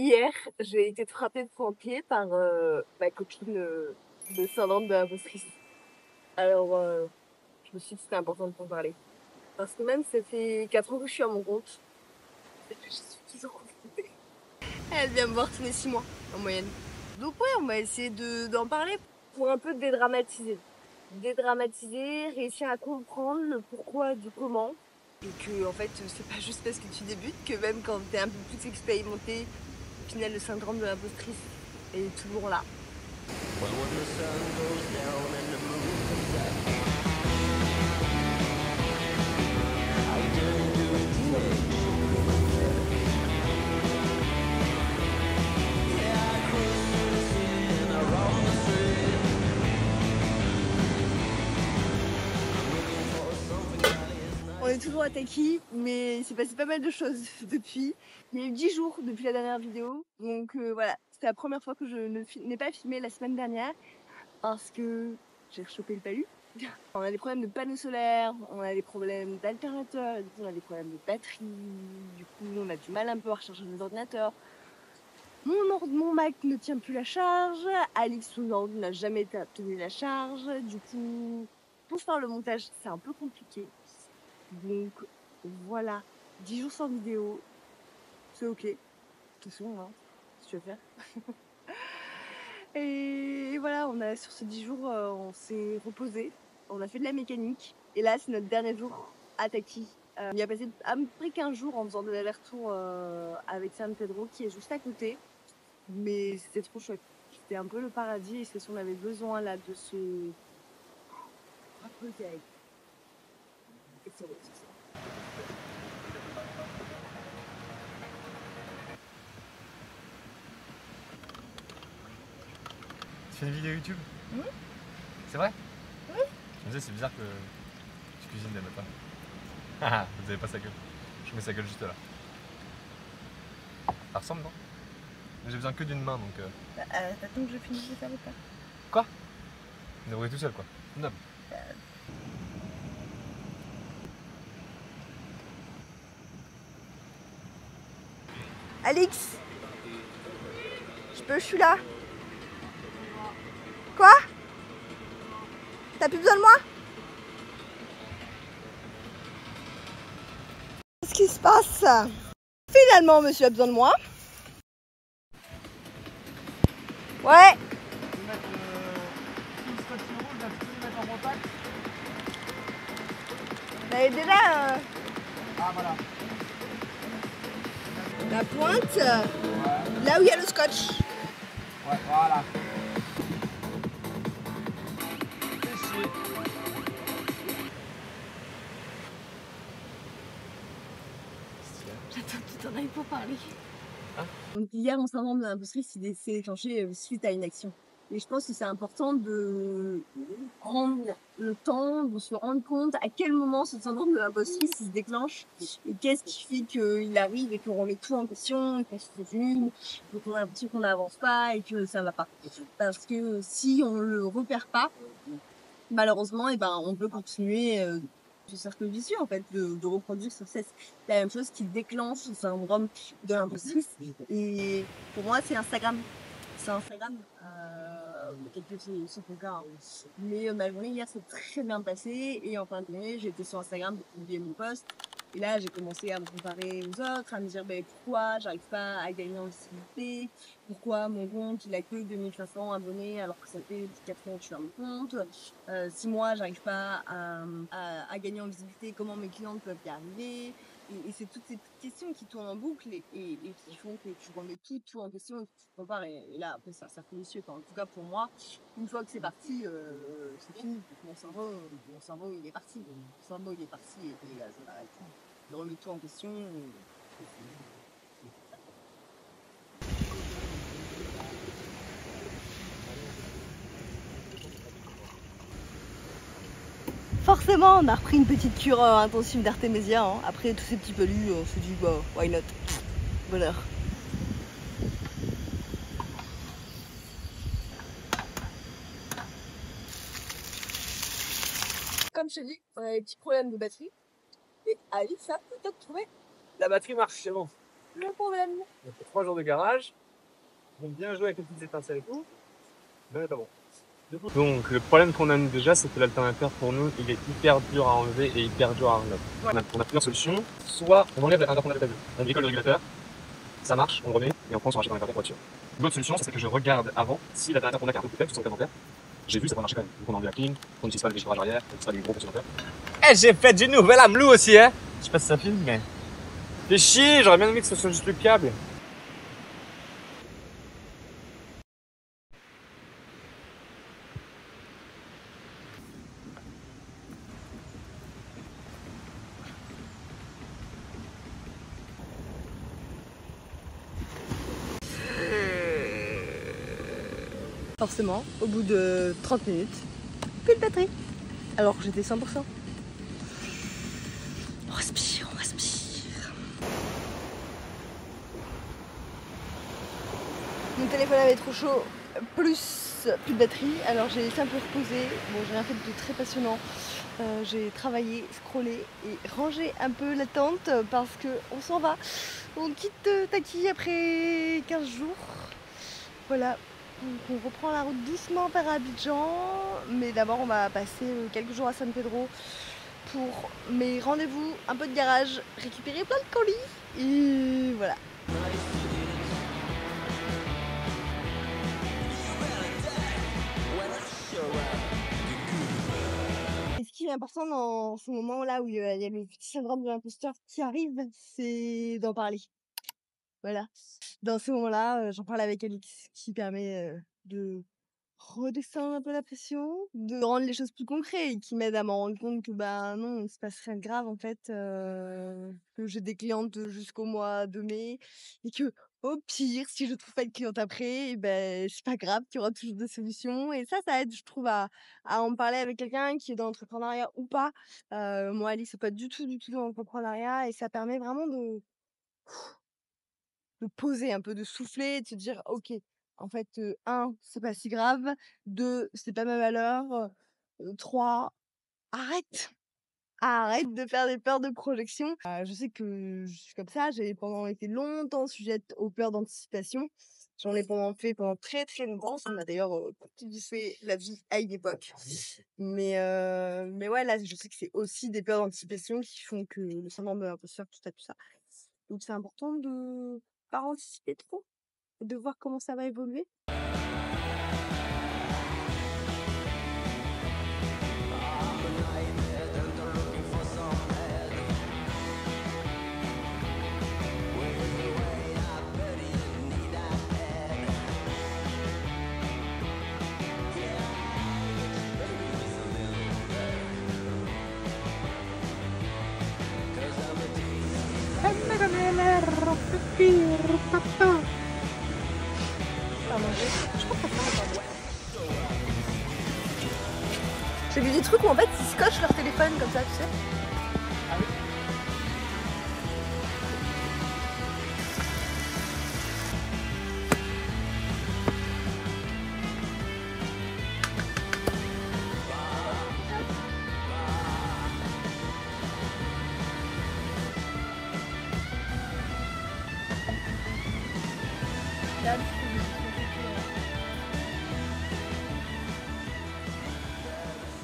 Hier, j'ai été frappée de plein pied par ma copine de syndrome de l'impostrice. Alors, je me suis dit que c'était important de t'en parler. Parce que même ça fait 4 ans que je suis à mon compte, et que je suis toujours confrontée. Elle vient me voir tous les 6 mois, en moyenne. Donc ouais, on va essayer d'en parler pour un peu dédramatiser. Dédramatiser, réussir à comprendre le pourquoi du comment. Et que, en fait, c'est pas juste parce que tu débutes que même quand t'es un peu plus expérimenté, au final, le syndrome de l'impostrice est toujours là. On est toujours à Taki, mais il s'est passé pas mal de choses depuis. Il y a eu 10 jours depuis la dernière vidéo, donc voilà. C'était la première fois que je n'ai pas filmé la semaine dernière parce que j'ai rechopé le palu. On a des problèmes de panneaux solaires, on a des problèmes d'alternateurs, on a des problèmes de batterie, du coup on a du mal un peu à recharger nos ordinateurs. Mon Mac ne tient plus la charge, Alix son ordi n'a jamais tenu la charge, du coup pour faire le montage c'est un peu compliqué. Donc voilà, 10 jours sans vidéo, c'est ok. De toute façon, hein, si tu veux faire. Et voilà, sur ces 10 jours, on s'est reposé, on a fait de la mécanique. Et là, c'est notre dernier jour à Taki. On y a passé à peu près 15 jours en faisant de l'aller-retour avec San Pedro qui est juste à côté. Mais c'était trop chouette. C'était un peu le paradis et c'est ce qu'on avait besoin là de se reposer avec. Et c'est Tu fais une vidéo YouTube? Mmh. C'est vrai? Oui. Je me disais, c'est bizarre que tu cuisines dès le matin. Haha, vous avez pas sa gueule. Je mets sa gueule juste là. Ça ressemble, non? Mais j'ai besoin que d'une main donc. T'attends que je finisse de faire le plat. Quoi? Vous débrouillez tout seul quoi. Noble. Alix, je suis là. Quoi? T'as plus besoin de moi? Qu'est-ce qui se passe? Finalement, monsieur a besoin de moi. Ouais. Mais déjà, Ah voilà. la pointe, là où il y a le scotch. Ouais, voilà. Fais chier. J'attends que tu t'en ailles pour parler. Hein? Donc hier, mon syndrome de l'impostrice s'est déclenché suite à une action. Et je pense que c'est important de prendre le temps de se rendre compte à quel moment ce syndrome de l'impostrice se déclenche et qu'est-ce qui fait qu'il arrive et qu'on remet tout en question, qu'on se résume, qu'on a l'impression qu'on n'avance pas et que ça va pas. Parce que si on le repère pas, malheureusement, on peut continuer ce cercle vicieux en fait, de reproduire sans cesse la même chose qui déclenche ce syndrome de l'impostrice. Et pour moi, c'est Instagram. C'est Instagram. Peut-être que c'est ton cas. Hein. Mais ma journée hier s'est très bien passée et en fin de journée, j'étais sur Instagram pour publier mon post. Et là, j'ai commencé à me comparer aux autres, à me dire pourquoi j'arrive pas à gagner en visibilité, pourquoi mon compte il a que 2500 abonnés alors que ça fait 4 ans que je suis à mon compte, si moi j'arrive pas à gagner en visibilité, comment mes clients peuvent y arriver. Et c'est toutes ces petites questions qui tournent en boucle et qui font que tu remets tout en question et que tu te compares. Et là, après, ça fait vicieux. En tout cas, pour moi, une fois que c'est parti, c'est fini. Mon cerveau, il est parti. Mon cerveau, il est parti. Et là, je m'arrête. Je remets tout en question. Forcément, on a repris une petite cure intensive d'artémisia. Hein. Après tous ces petits pelus, on se dit, why not? Bonheur. Comme je t'ai dit, on a des petits problèmes de batterie. Et Alice a peut-être trouvé. La batterie marche, c'est bon. le problème. Donc, 3 jours de garage. Donc bien joué avec les petites étincelles et tout. Mais pas bon. Donc le problème qu'on a nous déjà, c'est que l'alternateur pour nous, il est hyper dur à enlever et hyper dur à remettre. Ouais. On a plusieurs solutions. Soit on enlève l'alternateur qu'on avait prévu, on bricole le régulateur, ça marche, on le remet et on prend son rachète dans la voiture. L'autre solution, c'est que je regarde avant si l'alternateur qu'on a carte coupée, sur son inventaire, j'ai vu ça va marcher quand même. Donc on enlève la clim, on n'utilise pas le déchiffrage arrière, on n'utilise pas les gros consommateurs. Eh, j'ai fait du nouvel amelou aussi, hein. Je sais pas si ça filme, mais fais chier, j'aurais bien aimé que ce soit juste le câble. Forcément, au bout de 30 minutes, plus de batterie. Alors que j'étais 100%. On respire, on respire. Mon téléphone avait trop chaud, plus de batterie. Alors j'ai laissé un peu reposer. Bon, j'ai rien fait de très passionnant. J'ai travaillé, scrollé et rangé un peu la tente parce qu'on s'en va. On quitte Taki après 15 jours. Voilà. Donc on reprend la route doucement vers Abidjan, mais d'abord on va passer quelques jours à San Pedro pour mes rendez-vous, un peu de garage, récupérer plein de colis et voilà. Et ce qui est important dans ce moment-là où il y a le petit syndrome de l'imposteur qui arrive, c'est d'en parler. Voilà. Dans ce moment-là, j'en parle avec Alix, qui permet de redescendre un peu la pression, de rendre les choses plus concrètes et qui m'aide à m'en rendre compte que bah non, il se passe rien de grave en fait, que j'ai des clientes jusqu'au mois de mai et que au pire, si je trouve pas de cliente après, ben c'est pas grave, qu'il y aura toujours des solutions et ça aide, je trouve, à en parler avec quelqu'un qui est dans l'entrepreneuriat ou pas. Moi, Alix, c'est pas du tout dans l'entrepreneuriat et ça permet vraiment de poser un peu, de souffler et de se dire: «OK, en fait, 1, c'est pas si grave, 2, c'est pas ma valeur, 3, arrête! Arrête de faire des peurs de projection». Je sais que je suis comme ça, j'ai pendant été longtemps sujette aux peurs d'anticipation. J'en ai pendant très, très longtemps. Ça m'a d'ailleurs, fait la vie à une époque. Mais ouais, là, je sais que c'est aussi des peurs d'anticipation qui font que le syndrome de l'imposteur, tout ça. Donc c'est important de pas anticiper trop, de voir comment ça va évoluer. J'ai vu des trucs où en fait ils scotchent leur téléphone comme ça, tu sais. Ah oui.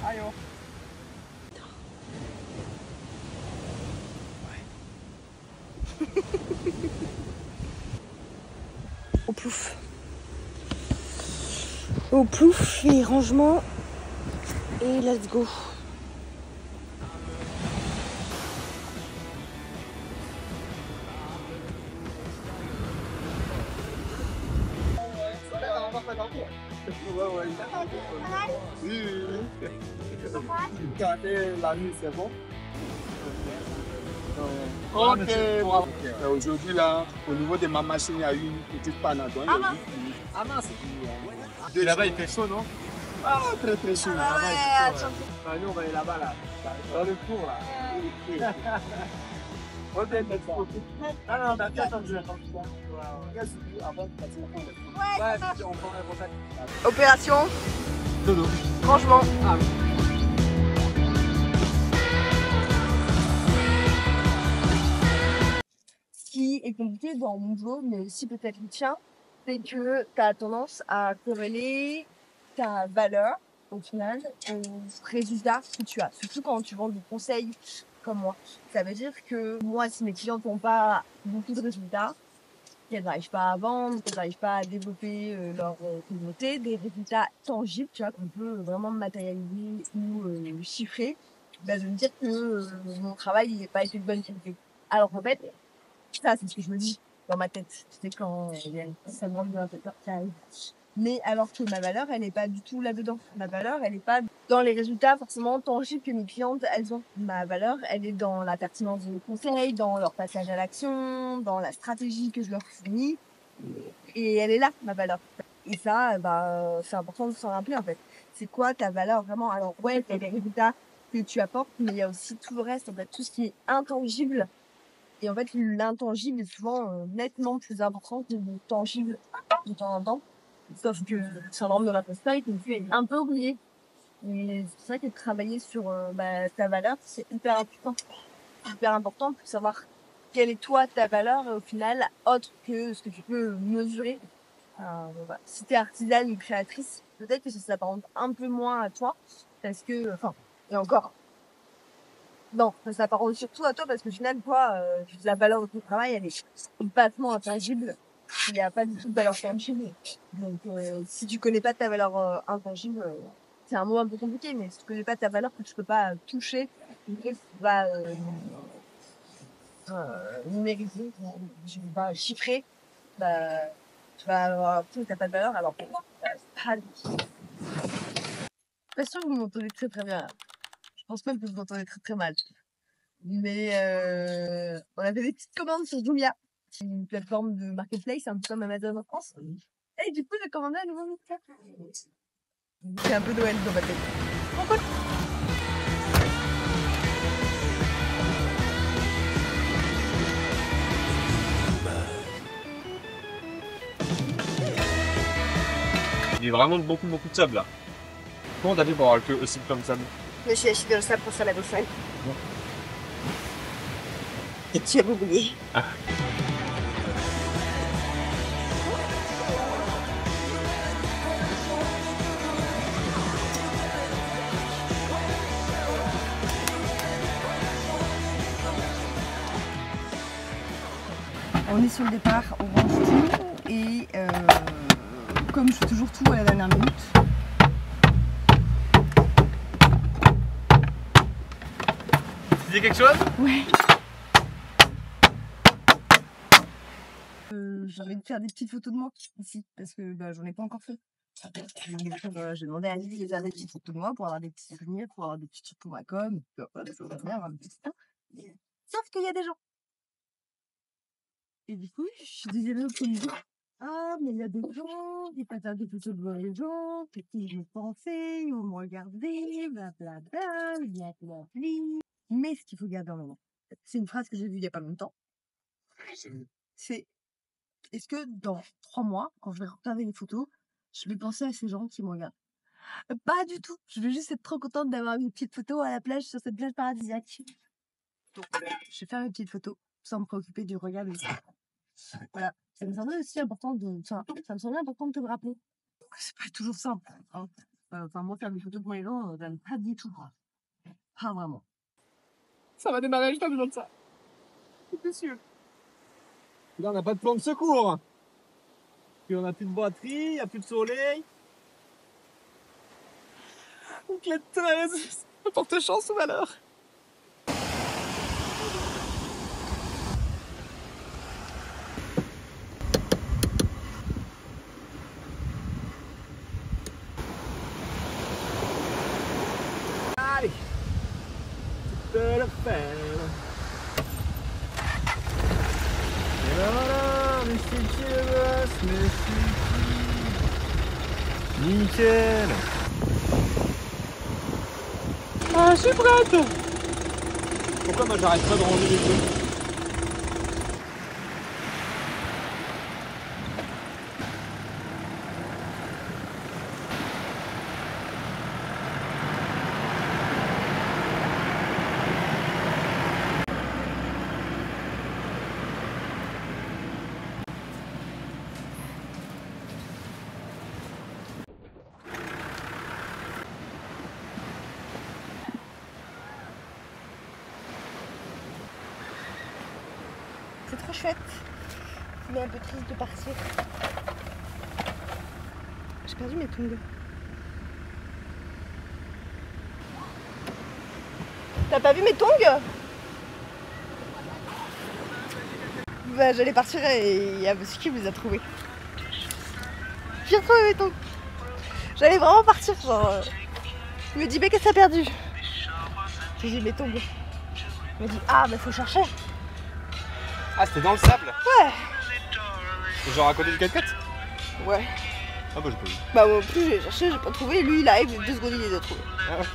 Aïe oh. Au plouf. Au plouf et rangement. Et let's go. La nuit, c'est bon. Ok. Aujourd'hui, là, au niveau de ma machine, il y a eu une petite panne. Ah non, c'est fini. Là-bas, il fait chaud, non? Ah, très très chaud. Nous, on va aller là-bas, là. Dans le cours, là. Ok, let's go. Ah non, attends, je vais attendre ça. Ouais, on prend un contact. Opération. Dodo. Rangement. Ah. Ce qui qui est compliqué dans mon boulot, mais aussi peut-être le tien, c'est que tu as tendance à corréler ta valeur, au final, au résultat que tu as. Surtout quand tu vends des conseils comme moi. Ça veut dire que moi, si mes clients n'ont pas beaucoup de résultats, qu'elles n'arrivent pas à vendre, qu'elles n'arrivent pas à développer leur communauté, des résultats tangibles, tu vois, qu'on peut vraiment matérialiser ou chiffrer, bah, je veux me dire que mon travail il n'est pas été de bonne qualité. Alors en fait, ça c'est ce que je me dis dans ma tête, c'est quand il y a ça demande de l'inspecteur qui arrive. Mais alors que ma valeur, elle n'est pas du tout là-dedans. Ma valeur, elle n'est pas dans les résultats forcément tangibles que mes clientes, elles ont. Ma valeur, elle est dans la pertinence de mes conseils, dans leur passage à l'action, dans la stratégie que je leur fournis. Et elle est là, ma valeur. Et ça, bah, c'est important de s'en rappeler, en fait. C'est quoi ta valeur, vraiment? Alors, ouais, il y a les résultats que tu apportes, mais il y a aussi tout le reste, en fait, tout ce qui est intangible. Et en fait, l'intangible est souvent nettement plus important que le tangible de temps en temps. Sauf que le syndrome de l'imposteur, il peut être un peu oublié. Et c'est vrai que travailler sur ta valeur, c'est hyper important. Hyper important pour savoir quelle est toi ta valeur, au final, autre que ce que tu peux mesurer. Si t'es artisane ou créatrice, peut-être que ça s'apparente un peu moins à toi. Parce que, et encore. Non, ça s'apparente surtout à toi parce que au final, toi, la valeur de ton travail, elle est complètement intangible. Il n'y a pas du tout de valeur tangible. Donc, si tu connais pas ta valeur intangible, c'est un mot un peu compliqué, mais si tu connais pas ta valeur que tu peux pas toucher, tu vas numériser, tu vas chiffrer, bah, tu vas avoir l'impression que t'as pas de valeur, alors que pas du tout. Pas sûr que vous m'entendez très très bien. Je pense même que vous m'entendez très très mal. Mais on avait des petites commandes sur Jumia. C'est une plateforme de marketplace, un peu comme Amazon en France. Et du coup, j'ai commandé un nouveau mixeur. C'est un peu Noël dans ma tête. Pourquoi? Il y a vraiment beaucoup de sable là. Comment t'as fait pour avoir le queue aussi comme sable? Je me suis acheté dans le sable pour faire la vaisselle. Et tu as oublié. Ah. On est sur le départ, on range tout et comme je fais toujours tout à la dernière minute. Tu dis quelque chose? Ouais. J'ai envie de faire des petites photos de moi ici parce que j'en ai pas encore fait. J'ai demandé à Annie de faire des petites photos de moi pour avoir des petits souvenirs, pour avoir des petits trucs pour ma com, avoir des petits temps. Sauf qu'il y a des gens. Et du coup, je suis désolée au premier jour. Ah, mais il y a des gens, j'ai pas fait des photos devant les gens, qu'est-ce qu'ils vont penser, ils vont me regarder, blablabla, blablabla. Mais ce qu'il faut garder en moment, c'est une phrase que j'ai vue il y a pas longtemps. C'est, est-ce que dans 3 mois, quand je vais regarder les photos, je vais penser à ces gens qui me regardent? Pas du tout. Je vais juste être trop contente d'avoir une petite photo à la plage, sur cette plage paradisiaque. Donc, je vais faire une petite photo sans me préoccuper du regard des autres. Voilà. Ça me semblait aussi important ça me semblait important de te le rappeler. C'est pas toujours simple, hein. Moi, faire des photos pour les gens, j'aime pas du tout. Pas vraiment. Ça va démarrer, j'ai pas besoin de ça. C'est sûr. Là, on n'a pas de plan de secours. Puis on n'a plus de batterie, il n'y a plus de soleil. Donc la 13, ça porte chance ou malheur. Allez, tu peux le faire. Et ben voilà, monsieur Kiebas, monsieur Ki. Nickel. Ah, je suis prête. Pourquoi moi j'arrête pas de ranger les trucs? chouette, mais un peu triste de partir. J'ai perdu mes tongs. T'as pas vu mes tongs? Bah j'allais partir et il y a monsieur qui me les a trouvés. J'ai retrouvé mes tongs. J'allais vraiment partir, genre... Il me dit mais qu'est-ce que t'as perdu? J'ai dit mes tongs. Il m'a dit ah bah faut chercher. Ah c'était dans le sable? Ouais. Genre à côté du 4x4? Ouais. Ah bah j'ai pas vu. Bah moi plus j'ai cherché, j'ai pas trouvé. Lui il arrive, 2 secondes il les a trouvés. Ah ouais.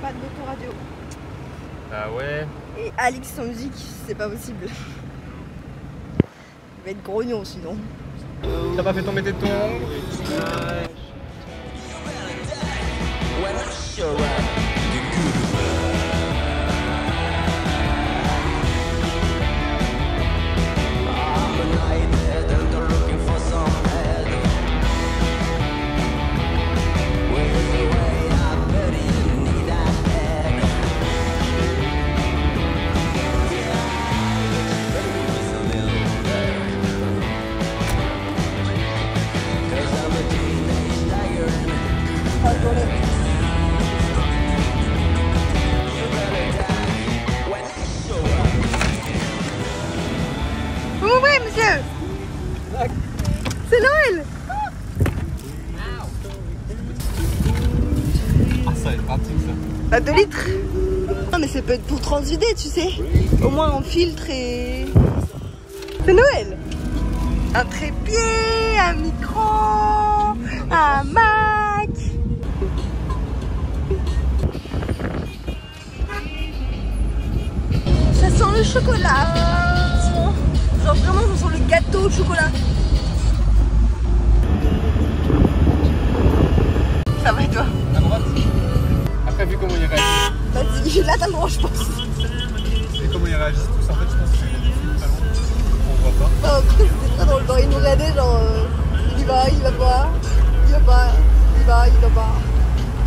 Pas d'autoradio. Ah ouais. Et Alix sans musique, c'est pas possible. Il va être grognon sinon. T'as pas fait tomber tes tongs? Vous m'ouvrez, monsieur? C'est Noël! Ah ça va être pratique ça. Bah 2 litres. Non mais ça peut être pour transvider, tu sais. Au moins on filtre et... C'est Noël! Un trépied, un micro, un Mac. Ça sent le chocolat. Genre vraiment ça sent le gâteau au chocolat. Ça va et toi? À droite. Après vu comment il réagit. Vas-y, là t'as le droit je pense. Et comment ils réagissent tous, en fait je pense que c'est des films pas loin. On voit pas. Non, c'était très drôle, genre, il nous regardait genre il y va, il va pas, il va pas, il va, il va pas.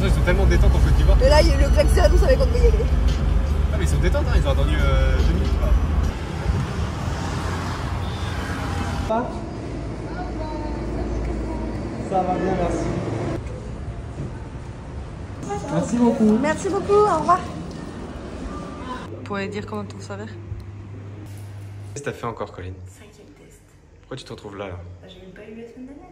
Non, ils sont tellement détentes en Côte d'Ivoire. Et là le klaxon, on savait qu'on devait y aller. Ah mais ils sont détentes, hein, ils ont attendu 2 minutes là. Ça va bien, merci. Merci beaucoup. Merci beaucoup, au revoir. Vous pourriez dire comment on s'avère? Qu'est-ce que t'as fait encore, Colline? 5e test. Pourquoi tu te retrouves là? Bah, j'ai même pas eu la semaine dernière.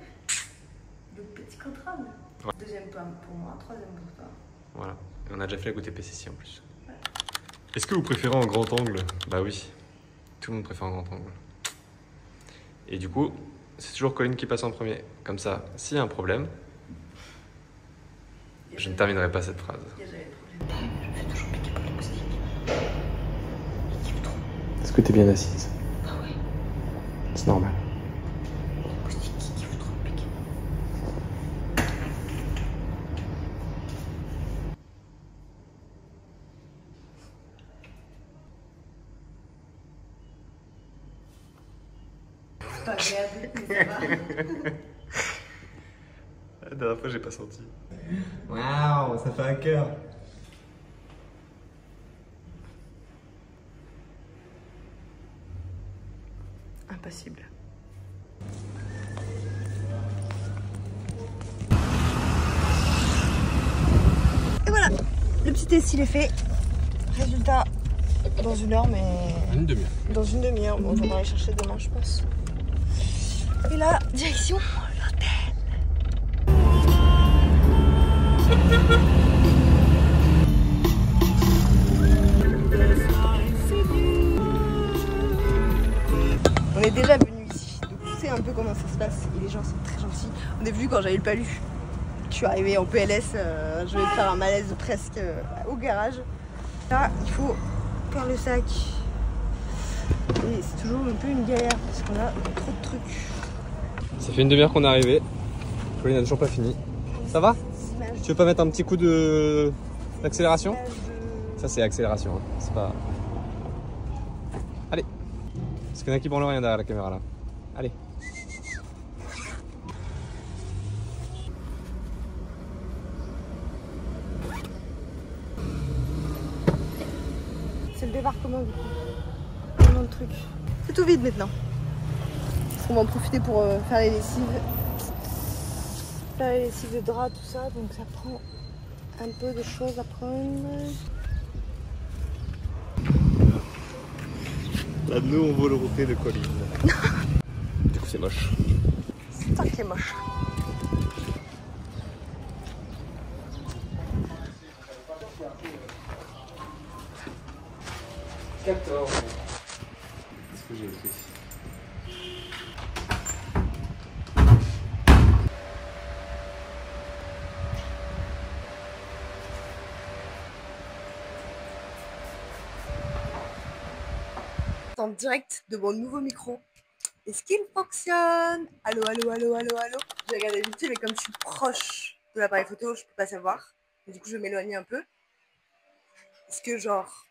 Donc petit contrôle. Ouais. 2e pour moi, 3e pour toi. Voilà. Et on a déjà fait la goûter PCC en plus. Ouais. Est-ce que vous préférez en grand angle? Bah oui. Tout le monde préfère en grand angle. Et du coup, c'est toujours Colline qui passe en premier. Comme ça, s'il y a un problème, je ne terminerai pas cette phrase. Il y a jamais de problème. Je fais toujours piquer par les moustiques. Est-ce que t'es bien assise? Ah ouais. C'est normal. Les moustiques qui vous trop piquer. Pas agréable, mais ça va. La dernière fois, j'ai pas senti. Waouh, ça fait un cœur. Impossible. Et voilà, le petit test il est fait. Résultat dans 1 heure, mais Une demi-heure. dans une demi-heure. Bon, on va aller chercher demain, je pense. Et là, direction l'hôtel. On est déjà venu ici, donc tu sais un peu comment ça se passe et les gens sont très gentils. On est venu quand j'avais le palu. Je suis arrivée en PLS, je vais faire un malaise presque au garage. Là, il faut faire le sac. Et c'est toujours un peu une galère parce qu'on a trop de trucs. Ça fait une demi-heure qu'on est arrivé. Pauline n'a toujours pas fini. Ça va? Tu veux pas mettre un petit coup d'accélération? Ça c'est accélération, hein. C'est pas... Allez. Parce qu'il y en a qui branlent rien derrière la caméra là. Allez. C'est le débarquement du coup. Vraiment le truc. C'est tout vide maintenant. On va en profiter pour faire les lessives. Faire les lessives de drap, tout ça. Donc ça prend un peu de choses à prendre. Là, nous on vole au de colline. Du coup c'est moche. C'est ça qui est moche. Qu'est-ce que j'ai écrit? En direct de mon nouveau micro. Est-ce qu'il fonctionne? Allô, allô, allô, allô, allô. J'ai regardé YouTube et comme je suis proche de l'appareil photo, je peux pas savoir. Et du coup, je vais m'éloigner un peu. Est-ce que genre,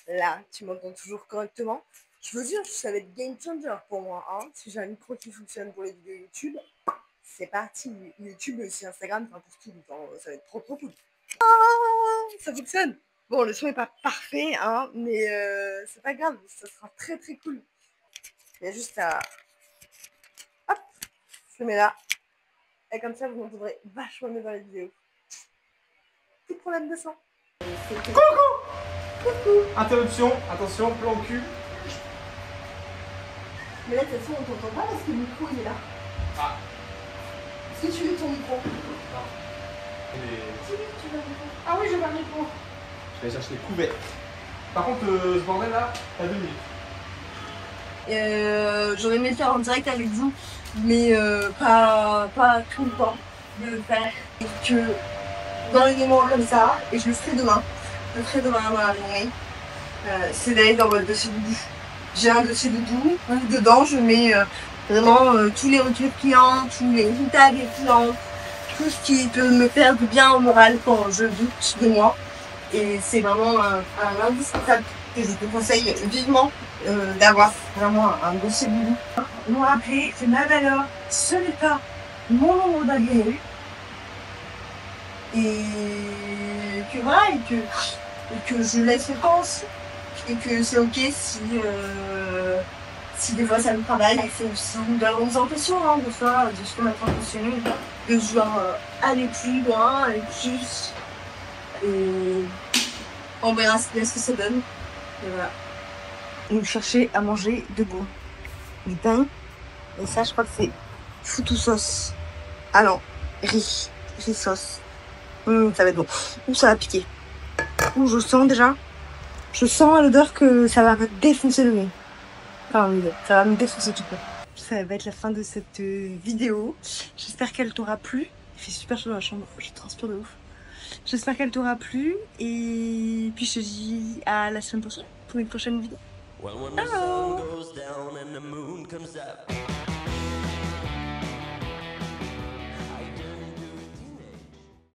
là, tu m'entends toujours correctement? Je veux dire, ça va être game changer pour moi. Hein. Si j'ai un micro qui fonctionne pour les vidéos YouTube, c'est parti. YouTube, mais aussi Instagram, enfin pour tout. Genre, ça va être trop cool. Ah, ça fonctionne. Bon, le son est pas parfait, hein, mais c'est pas grave, ça sera très très cool. Il y a juste à... Hop, je le mets là. Et comme ça, vous m'entendrez vachement mieux dans les vidéos. Plus de problème de son. Coucou. Interruption, attention, plan cul. Mais là, de toute façon, on t'entend pas parce que le micro, il est là. Ah. Est-ce que tu veux ton micro? Non. Tu veux un micro? Ah oui, j'ai pas le micro. Je vais aller chercher les couverts. Par contre, ce bordel là, t'as 2 minutes. J'aurais aimé le faire en direct avec vous, mais pas tout le temps de le faire. Et que dans les moments comme ça, et je le ferai demain, dans la journée, c'est d'aller dans votre dossier doudou. J'ai un dossier doudou où dedans je mets vraiment tous les retours clients, tous les résultats des clients, tout ce qui peut me faire du bien au moral quand je doute de moi. Et c'est vraiment un indispensable que je te conseille vivement d'avoir vraiment un dossier doudou. Me rappeler que ma valeur, ce n'est pas mon nombre d'agréés. Et que voilà, et que je laisse le temps aussi. Et que c'est ok si des fois ça me travaille, et c'est aussi une remise en question, hein, de ça, de se mettre en question, de genre aller plus loin, aller plus. Et on verra ce que ça donne. Et voilà. Nous chercher à manger debout. Du pain. Et ça, je crois que c'est foutou sauce. Ah non, riz sauce. Ça va être bon. Ouh, ça va piquer. Ouh, je sens déjà. Je sens à l'odeur que ça va me défoncer le nez. Enfin, oui, ça va me défoncer tout peu. Ça va être la fin de cette vidéo. J'espère qu'elle t'aura plu. Il fait super chaud dans la chambre. Je transpire de ouf. J'espère qu'elle t'aura plu. Et puis je te dis à la semaine prochaine pour une prochaine vidéo. Ciao.